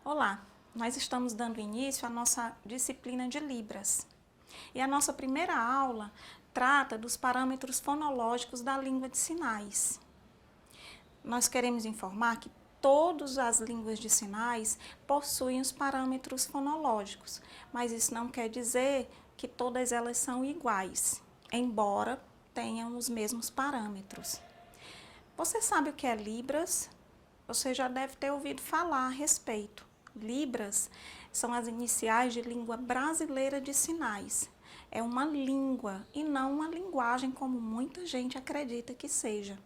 Olá, nós estamos dando início à nossa disciplina de Libras. E a nossa primeira aula trata dos parâmetros fonológicos da língua de sinais. Nós queremos informar que todas as línguas de sinais possuem os parâmetros fonológicos, mas isso não quer dizer que todas elas são iguais, embora tenham os mesmos parâmetros. Você sabe o que é Libras? Você já deve ter ouvido falar a respeito. Libras são as iniciais de Língua Brasileira de Sinais. É uma língua e não uma linguagem como muita gente acredita que seja.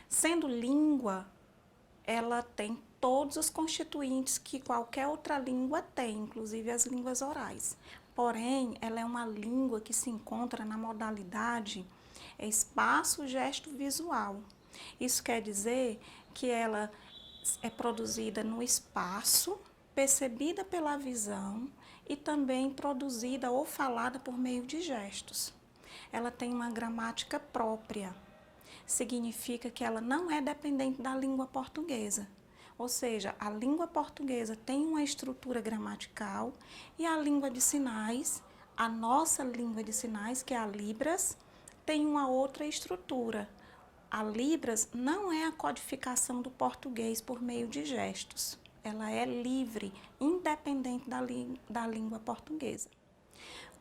Sendo língua, ela tem todos os constituintes que qualquer outra língua tem, inclusive as línguas orais. Porém, ela é uma língua que se encontra na modalidade espaço-gesto visual. Isso quer dizer que ela é produzida no espaço, percebida pela visão e também produzida ou falada por meio de gestos. Ela tem uma gramática própria. Significa que ela não é dependente da língua portuguesa. Ou seja, a língua portuguesa tem uma estrutura gramatical e a língua de sinais, a nossa língua de sinais, que é a Libras, tem uma outra estrutura. A Libras não é a codificação do português por meio de gestos. Ela é livre, independente da língua portuguesa.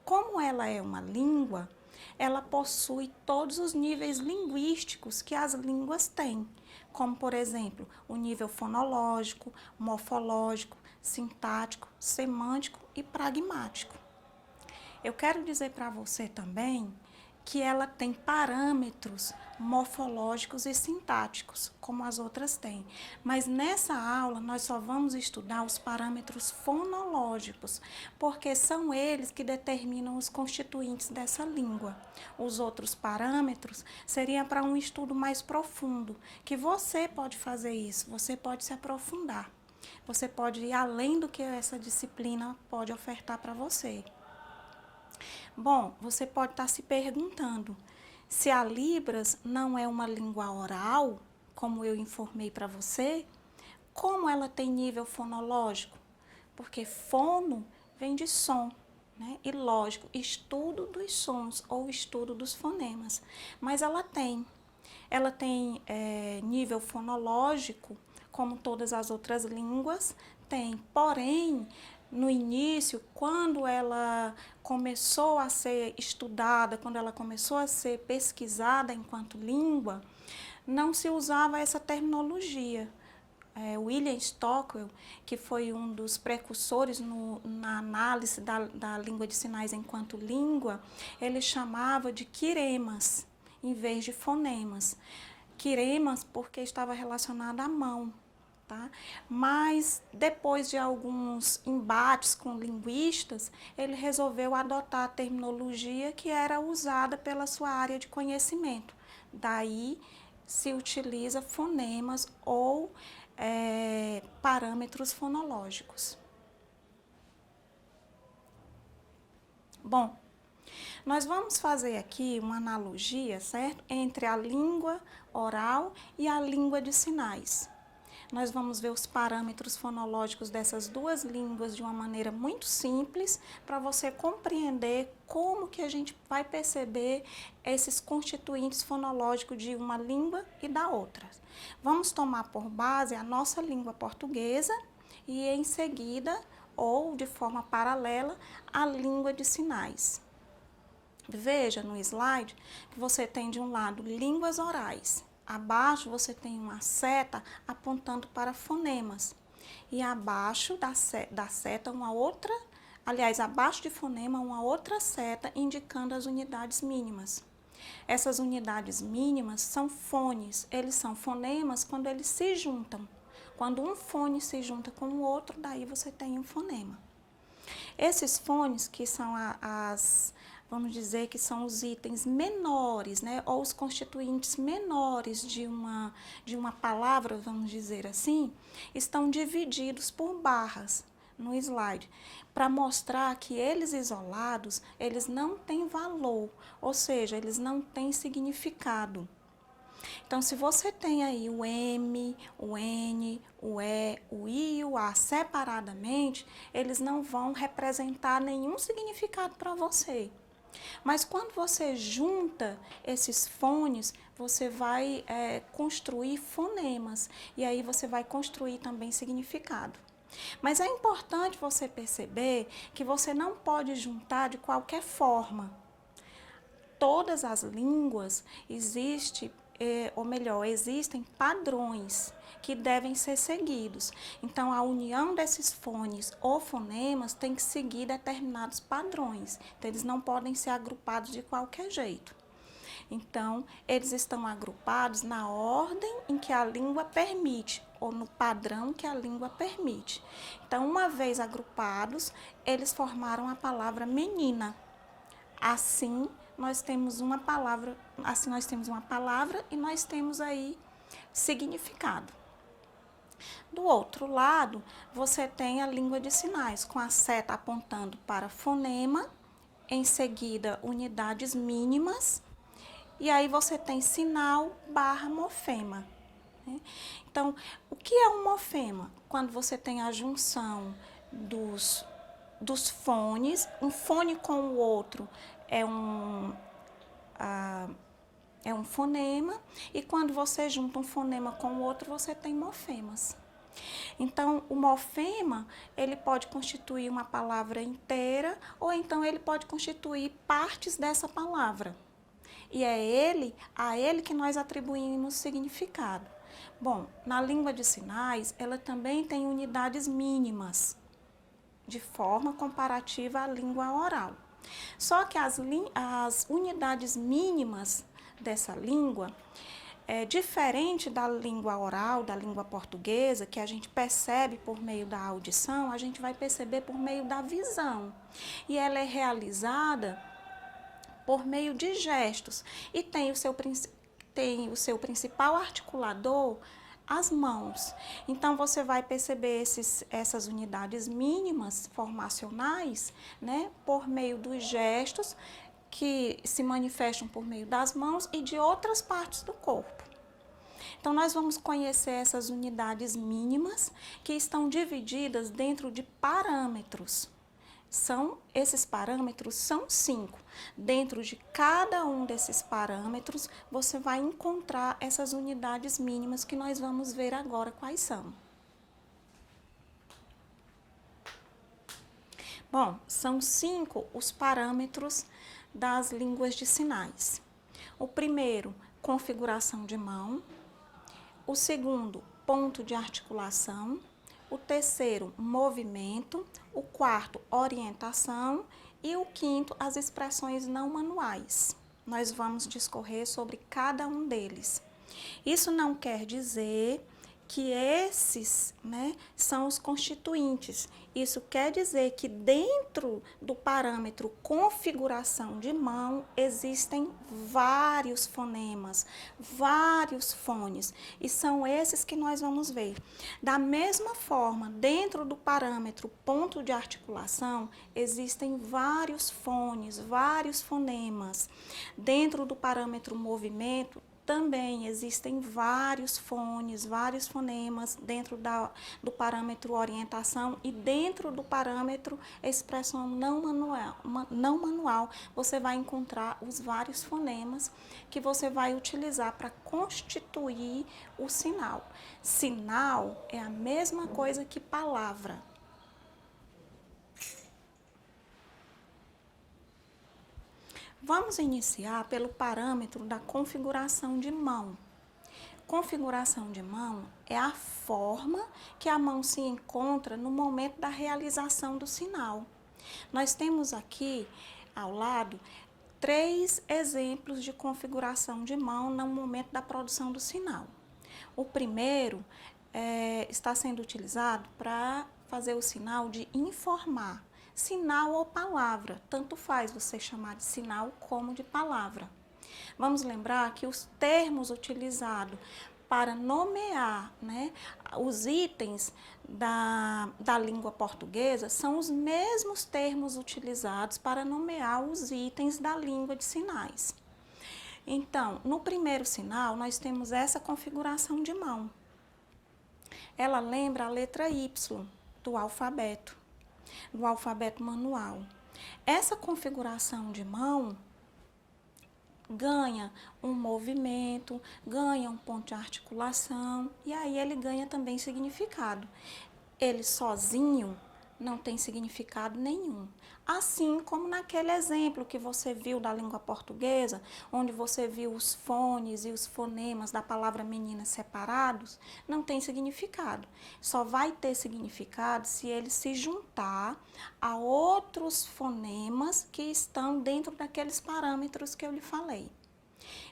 Como ela é uma língua, ela possui todos os níveis linguísticos que as línguas têm, como, por exemplo, o nível fonológico, morfológico, sintático, semântico e pragmático. Eu quero dizer para você também que ela tem parâmetros morfológicos e sintáticos, como as outras têm. Mas nessa aula nós só vamos estudar os parâmetros fonológicos, porque são eles que determinam os constituintes dessa língua. Os outros parâmetros seriam para um estudo mais profundo, que você pode fazer isso, você pode se aprofundar. Você pode ir além do que essa disciplina pode ofertar para você. Bom, você pode estar se perguntando, se a Libras não é uma língua oral, como eu informei para você, como ela tem nível fonológico? Porque fono vem de som, né? E lógico, estudo dos sons ou estudo dos fonemas. Mas ela tem nível fonológico, como todas as outras línguas, tem. Porém, no início, quando ela começou a ser estudada, quando ela começou a ser pesquisada enquanto língua, não se usava essa terminologia. William Stockwell, que foi um dos precursores na análise da língua de sinais enquanto língua, ele chamava de quiremas, em vez de fonemas. Quiremas porque estava relacionado à mão. Tá? Mas depois de alguns embates com linguistas, ele resolveu adotar a terminologia que era usada pela sua área de conhecimento. Daí se utiliza fonemas ou parâmetros fonológicos. Bom, nós vamos fazer aqui uma analogia, certo? Entre a língua oral e a língua de sinais. Nós vamos ver os parâmetros fonológicos dessas duas línguas de uma maneira muito simples, para você compreender como que a gente vai perceber esses constituintes fonológicos de uma língua e da outra. Vamos tomar por base a nossa língua portuguesa e em seguida, ou de forma paralela, a língua de sinais. Veja no slide que você tem de um lado línguas orais. Abaixo você tem uma seta apontando para fonemas. E abaixo da seta uma outra, aliás, abaixo de fonema uma outra seta indicando as unidades mínimas. Essas unidades mínimas são fones. Eles são fonemas quando eles se juntam. Quando um fone se junta com o outro, daí você tem um fonema. Esses fones, que são vamos dizer que são os itens menores, né, ou os constituintes menores de uma palavra, vamos dizer assim, estão divididos por barras no slide, para mostrar que eles isolados, eles não têm valor, ou seja, eles não têm significado. Então, se você tem aí o M, o N, o E, o I e o A separadamente, eles não vão representar nenhum significado para você. Mas quando você junta esses fones, você vai construir fonemas e aí você vai construir também significado. Mas é importante você perceber que você não pode juntar de qualquer forma. Todas as línguas existem padrões que devem ser seguidos. Então, a união desses fones ou fonemas tem que seguir determinados padrões. Então, eles não podem ser agrupados de qualquer jeito. Então, eles estão agrupados na ordem em que a língua permite, ou no padrão que a língua permite. Então, uma vez agrupados, eles formaram a palavra menina. Assim, nós temos uma palavra e nós temos aí significado. Do outro lado, você tem a língua de sinais, com a seta apontando para fonema, em seguida unidades mínimas, e aí você tem sinal / mofema. Então, o que é um mofema? Quando você tem a junção dos fones, um fone com o outro é um fonema, e quando você junta um fonema com o outro, você tem mofemas. Então, o mofema, ele pode constituir uma palavra inteira, ou então ele pode constituir partes dessa palavra. E é a ele que nós atribuímos significado. Bom, na língua de sinais, ela também tem unidades mínimas, de forma comparativa à língua oral. Só que as unidades mínimas dessa língua é diferente da língua oral, da língua portuguesa, que a gente percebe por meio da audição, a gente vai perceber por meio da visão. E ela é realizada por meio de gestos e tem o seu principal articulador, as mãos. Então, você vai perceber essas unidades mínimas formacionais, né, por meio dos gestos que se manifestam por meio das mãos e de outras partes do corpo. Então, nós vamos conhecer essas unidades mínimas que estão divididas dentro de parâmetros. Esses parâmetros são 5. Dentro de cada um desses parâmetros, você vai encontrar essas unidades mínimas que nós vamos ver agora quais são. Bom, são 5 os parâmetros das línguas de sinais. O primeiro, configuração de mão. O segundo, ponto de articulação. O terceiro, movimento. O quarto, orientação. E o quinto, as expressões não manuais. Nós vamos discorrer sobre cada um deles. Isso não quer dizer que esses, né, são os constituintes. Isso quer dizer que dentro do parâmetro configuração de mão existem vários fonemas, vários fones, e são esses que nós vamos ver. Da mesma forma, dentro do parâmetro ponto de articulação, existem vários fones, vários fonemas. Dentro do parâmetro movimento, também existem vários fones, vários fonemas dentro do parâmetro orientação e dentro do parâmetro expressão não manual, você vai encontrar os vários fonemas que você vai utilizar para constituir o sinal. Sinal é a mesma coisa que palavra. Vamos iniciar pelo parâmetro da configuração de mão. Configuração de mão é a forma que a mão se encontra no momento da realização do sinal. Nós temos aqui, ao lado, 3 exemplos de configuração de mão no momento da produção do sinal. O primeiro está sendo utilizado para fazer o sinal de informar. Sinal ou palavra, tanto faz você chamar de sinal como de palavra. Vamos lembrar que os termos utilizados para nomear, né, os itens da língua portuguesa são os mesmos termos utilizados para nomear os itens da língua de sinais. Então, no primeiro sinal, nós temos essa configuração de mão. Ela lembra a letra Y do alfabeto manual. Essa configuração de mão ganha um movimento, ganha um ponto de articulação e aí ele ganha também significado. Ele sozinho não tem significado nenhum. Assim como naquele exemplo que você viu da língua portuguesa, onde você viu os fones e os fonemas da palavra menina separados, não tem significado. Só vai ter significado se ele se juntar a outros fonemas que estão dentro daqueles parâmetros que eu lhe falei.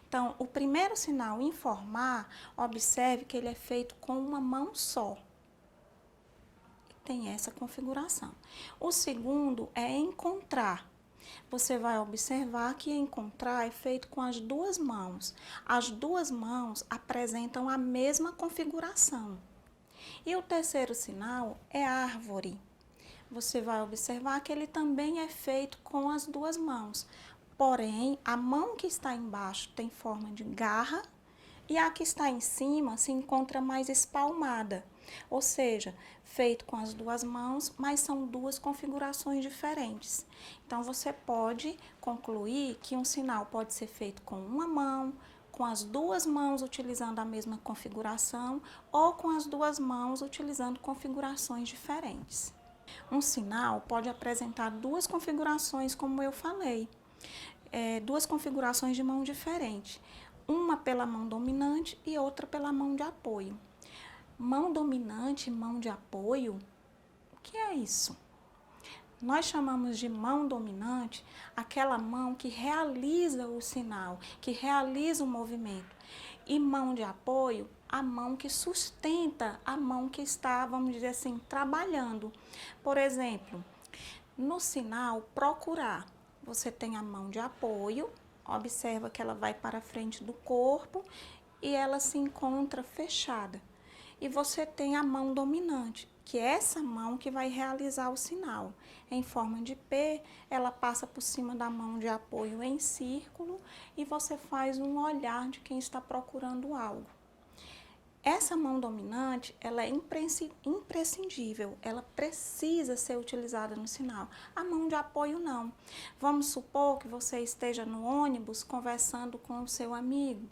Então, o primeiro sinal, informar, observe que ele é feito com uma mão só. Tem essa configuração. O segundo é encontrar. Você vai observar que encontrar é feito com as duas mãos. As duas mãos apresentam a mesma configuração. E o terceiro sinal é árvore. Você vai observar que ele também é feito com as duas mãos. Porém, a mão que está embaixo tem forma de garra e a que está em cima se encontra mais espalmada. Ou seja, feito com as duas mãos, mas são duas configurações diferentes. Então, você pode concluir que um sinal pode ser feito com uma mão, com as duas mãos utilizando a mesma configuração ou com as duas mãos utilizando configurações diferentes. Um sinal pode apresentar duas configurações, como eu falei, duas configurações de mão diferentes, uma pela mão dominante e outra pela mão de apoio. Mão dominante, mão de apoio, o que é isso? Nós chamamos de mão dominante aquela mão que realiza o sinal, que realiza o movimento. E mão de apoio, a mão que sustenta, a mão que está, vamos dizer assim, trabalhando. Por exemplo, no sinal procurar, você tem a mão de apoio, observa que ela vai para a frente do corpo e ela se encontra fechada. E você tem a mão dominante, que é essa mão que vai realizar o sinal. Em forma de P, ela passa por cima da mão de apoio em círculo e você faz um olhar de quem está procurando algo. Essa mão dominante, ela é imprescindível, ela precisa ser utilizada no sinal. A mão de apoio não. Vamos supor que você esteja no ônibus conversando com o seu amigo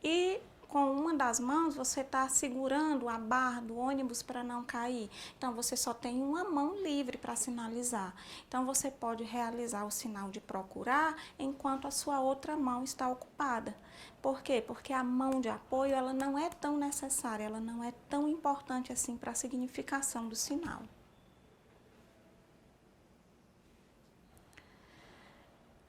e com uma das mãos você está segurando a barra do ônibus para não cair. Então, você só tem uma mão livre para sinalizar. Então, você pode realizar o sinal de procurar enquanto a sua outra mão está ocupada. Por quê? Porque a mão de apoio ela não é tão necessária, ela não é tão importante assim para a significação do sinal.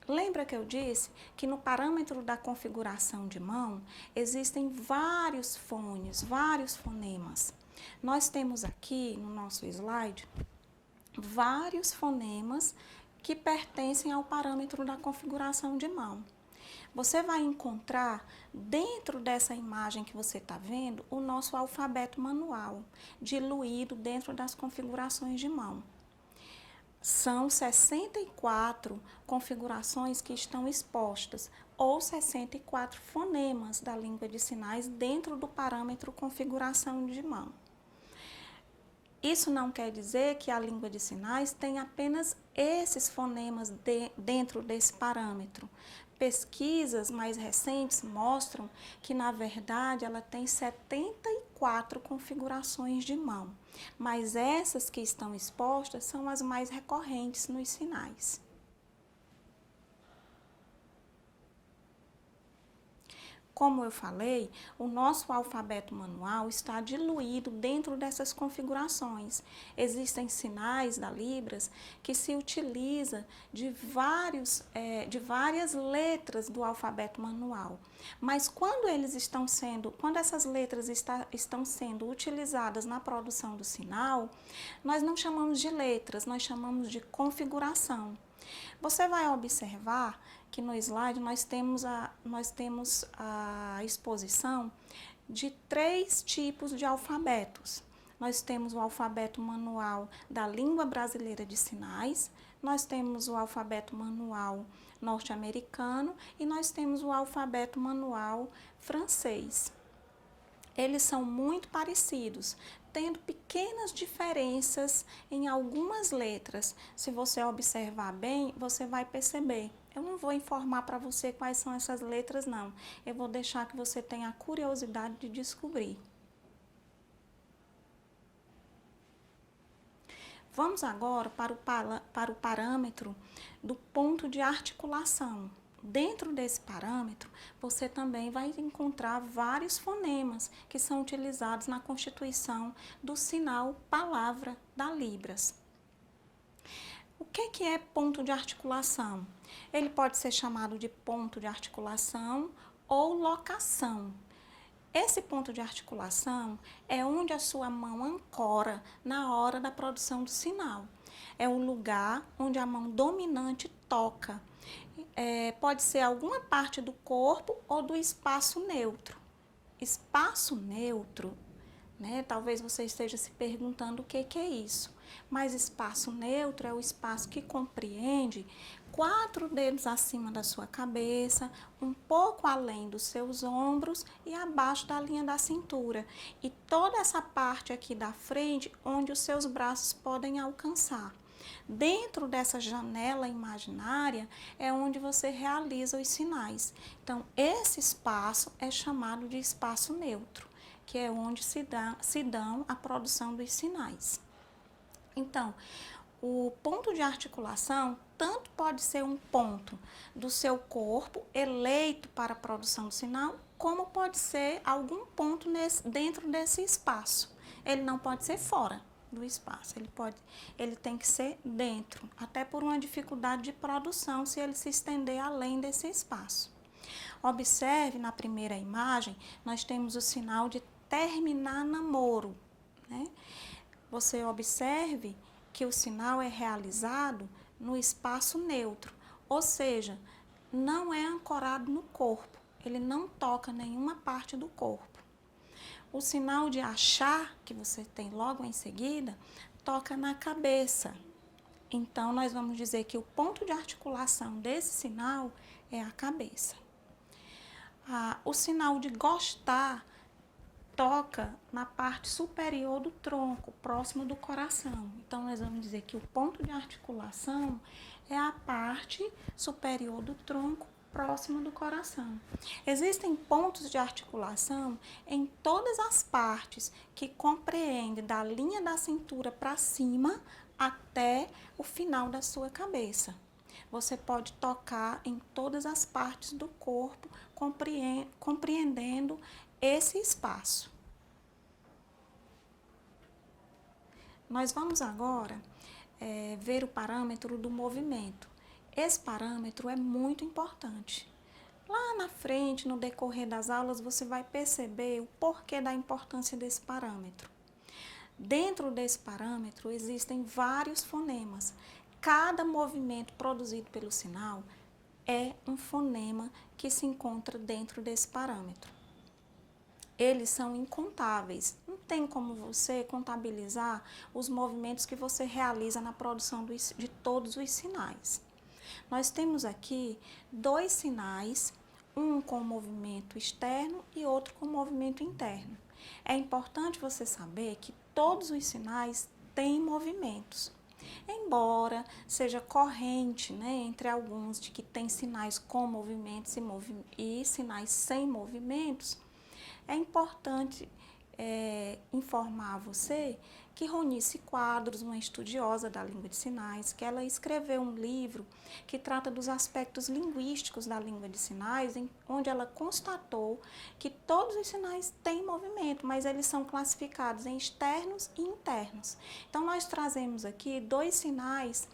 Lembra que eu disse que no parâmetro da configuração de mão existem vários fones, vários fonemas. Nós temos aqui no nosso slide vários fonemas que pertencem ao parâmetro da configuração de mão. Você vai encontrar dentro dessa imagem que você está vendo o nosso alfabeto manual, diluído dentro das configurações de mão. São 64 configurações que estão expostas, ou 64 fonemas da língua de sinais dentro do parâmetro configuração de mão. Isso não quer dizer que a língua de sinais tem apenas esses fonemas dentro desse parâmetro. Pesquisas mais recentes mostram que, na verdade, ela tem 74 configurações de mão, mas essas que estão expostas são as mais recorrentes nos sinais. Como eu falei, o nosso alfabeto manual está diluído dentro dessas configurações. Existem sinais da Libras que se utiliza de várias letras do alfabeto manual. Mas quando essas letras estão sendo utilizadas na produção do sinal, nós não chamamos de letras, nós chamamos de configuração. Você vai observar que no slide nós temos a exposição de 3 tipos de alfabetos. nós temos o alfabeto manual da língua brasileira de sinais, nós temos o alfabeto manual norte-americano e nós temos o alfabeto manual francês. Eles são muito parecidos, tendo pequenas diferenças em algumas letras. Se você observar bem, você vai perceber. Eu não vou informar para você quais são essas letras, não. Eu vou deixar que você tenha a curiosidade de descobrir. Vamos agora para o parâmetro do ponto de articulação. Dentro desse parâmetro, você também vai encontrar vários fonemas que são utilizados na constituição do sinal palavra da Libras. O que é ponto de articulação? Ele pode ser chamado de ponto de articulação ou locação. Esse ponto de articulação é onde a sua mão ancora na hora da produção do sinal. É o lugar onde a mão dominante toca. Pode ser alguma parte do corpo ou do espaço neutro. Espaço neutro, né? Talvez você esteja se perguntando o que é isso. Mas espaço neutro é o espaço que compreende 4 dedos acima da sua cabeça, um pouco além dos seus ombros e abaixo da linha da cintura. E toda essa parte aqui da frente, onde os seus braços podem alcançar. Dentro dessa janela imaginária é onde você realiza os sinais. Então, esse espaço é chamado de espaço neutro, que é onde se dão a produção dos sinais. Então, o ponto de articulação tanto pode ser um ponto do seu corpo eleito para a produção do sinal, como pode ser algum ponto dentro desse espaço. Ele não pode ser fora do espaço, ele tem que ser dentro, até por uma dificuldade de produção se ele se estender além desse espaço. Observe na primeira imagem, nós temos o sinal de terminar namoro, né? Você observe que o sinal é realizado no espaço neutro, ou seja, não é ancorado no corpo, ele não toca nenhuma parte do corpo. O sinal de achar, que você tem logo em seguida, toca na cabeça. Então, nós vamos dizer que o ponto de articulação desse sinal é a cabeça. O sinal de gostar toca na parte superior do tronco, próximo do coração. Então, nós vamos dizer que o ponto de articulação é a parte superior do tronco, próximo do coração. Existem pontos de articulação em todas as partes que compreendem da linha da cintura para cima até o final da sua cabeça. Você pode tocar em todas as partes do corpo, compreendendo esse espaço. Nós vamos agora ver o parâmetro do movimento. Esse parâmetro é muito importante. Lá na frente, no decorrer das aulas, você vai perceber o porquê da importância desse parâmetro. Dentro desse parâmetro existem vários fonemas. Cada movimento produzido pelo sinal é um fonema que se encontra dentro desse parâmetro. Eles são incontáveis. Não tem como você contabilizar os movimentos que você realiza na produção de todos os sinais. Nós temos aqui 2 sinais, um com movimento externo e outro com movimento interno. É importante você saber que todos os sinais têm movimentos. Embora seja corrente, né, entre alguns de que tem sinais com movimentos e sinais sem movimentos, é importante informar você que Ronice Quadros, uma estudiosa da língua de sinais, que ela escreveu um livro que trata dos aspectos linguísticos da língua de sinais, onde ela constatou que todos os sinais têm movimento, mas eles são classificados em externos e internos. Então, nós trazemos aqui 2 sinais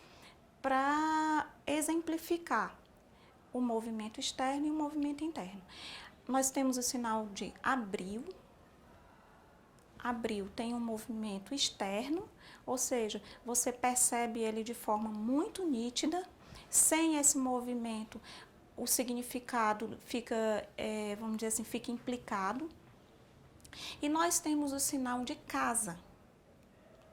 para exemplificar o movimento externo e o movimento interno. Nós temos o sinal de abril. Abril tem um movimento externo, ou seja, você percebe ele de forma muito nítida. Sem esse movimento, o significado fica, vamos dizer assim, fica implicado. E nós temos o sinal de casa.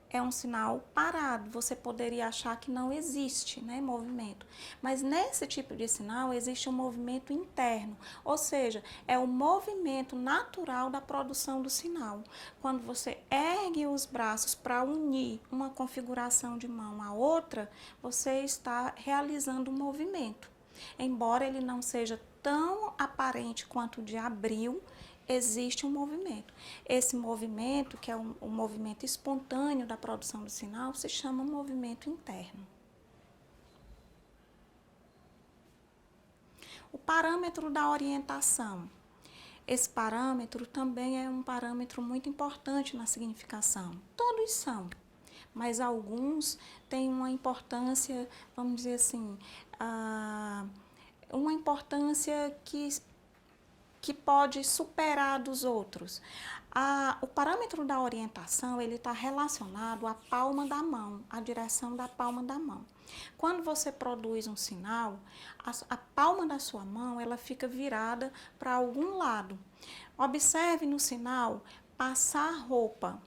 é um sinal parado. Você poderia achar que não existe, né, movimento. Mas nesse tipo de sinal existe um movimento interno, ou seja, é o movimento natural da produção do sinal. Quando você ergue os braços para unir uma configuração de mão à outra, você está realizando um movimento. Embora ele não seja tão aparente quanto o de abril, existe um movimento. Esse movimento, que é um movimento espontâneo da produção do sinal, se chama movimento interno. O parâmetro da orientação. Esse parâmetro também é um parâmetro muito importante na significação. Todos são, mas alguns têm uma importância, vamos dizer assim, uma importância que pode superar dos outros. O parâmetro da orientação, ele está relacionado à palma da mão, à direção da palma da mão. Quando você produz um sinal, a palma da sua mão, ela fica virada para algum lado. Observe no sinal, passar roupa.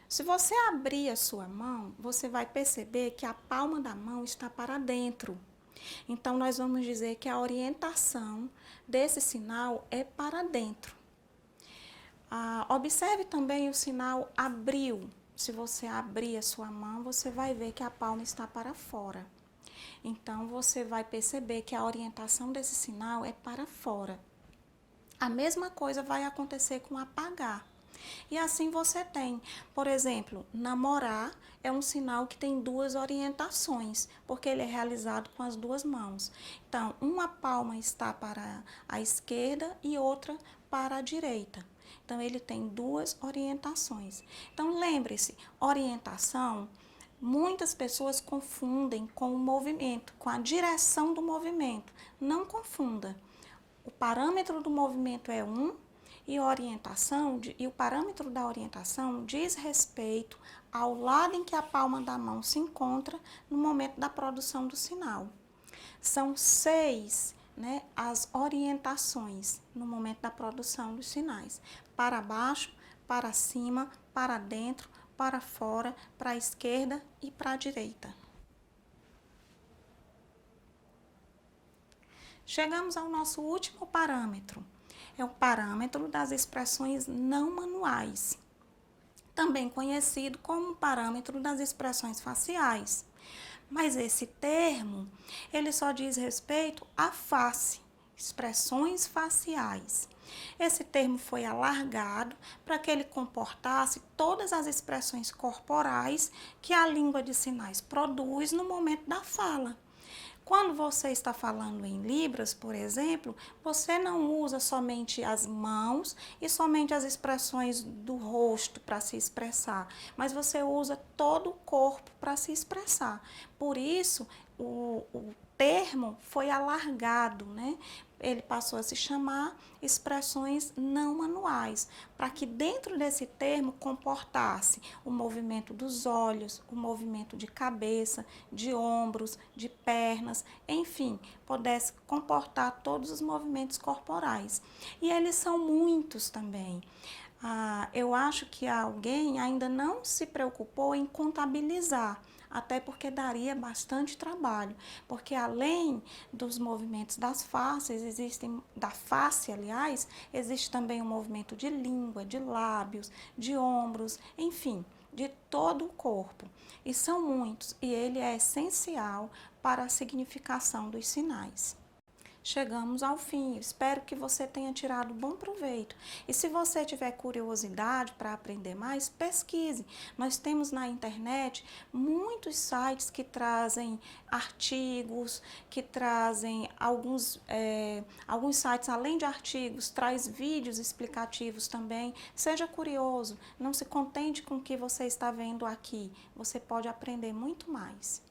Se você abrir a sua mão, você vai perceber que a palma da mão está para dentro. Então, nós vamos dizer que a orientação desse sinal é para dentro. Observe também o sinal abriu. Se você abrir a sua mão, você vai ver que a palma está para fora. Então, você vai perceber que a orientação desse sinal é para fora. A mesma coisa vai acontecer com apagar. E assim você tem, por exemplo, namorar é um sinal que tem duas orientações, porque ele é realizado com as duas mãos. Então, uma palma está para a esquerda e outra para a direita. Então, ele tem duas orientações. Então, lembre-se, orientação, muitas pessoas confundem com o movimento, com a direção do movimento. Não confunda. O parâmetro do movimento é e o parâmetro da orientação diz respeito ao lado em que a palma da mão se encontra no momento da produção do sinal. São 6, né, as orientações no momento da produção dos sinais: para baixo, para cima, para dentro, para fora, para a esquerda e para a direita. Chegamos ao nosso último parâmetro. É o parâmetro das expressões não manuais, também conhecido como parâmetro das expressões faciais. Mas esse termo, ele só diz respeito à face, expressões faciais. Esse termo foi alargado para que ele comportasse todas as expressões corporais que a língua de sinais produz no momento da fala. Quando você está falando em Libras, por exemplo, você não usa somente as mãos e somente as expressões do rosto para se expressar, mas você usa todo o corpo para se expressar. Por isso, o termo foi alargado, né? Ele passou a se chamar expressões não manuais, para que dentro desse termo comportasse o movimento dos olhos, o movimento de cabeça, de ombros, de pernas, enfim, pudesse comportar todos os movimentos corporais. E eles são muitos também. Eu acho que alguém ainda não se preocupou em contabilizar, até porque daria bastante trabalho, porque além dos movimentos das faces, existe também o movimento de língua, de lábios, de ombros, enfim, de todo o corpo. E são muitos, e ele é essencial para a significação dos sinais. Chegamos ao fim. Espero que você tenha tirado bom proveito. E se você tiver curiosidade para aprender mais, pesquise. Nós temos na internet muitos sites que trazem artigos, que trazem alguns sites, além de artigos, traz vídeos explicativos também. Seja curioso, não se contente com o que você está vendo aqui. Você pode aprender muito mais.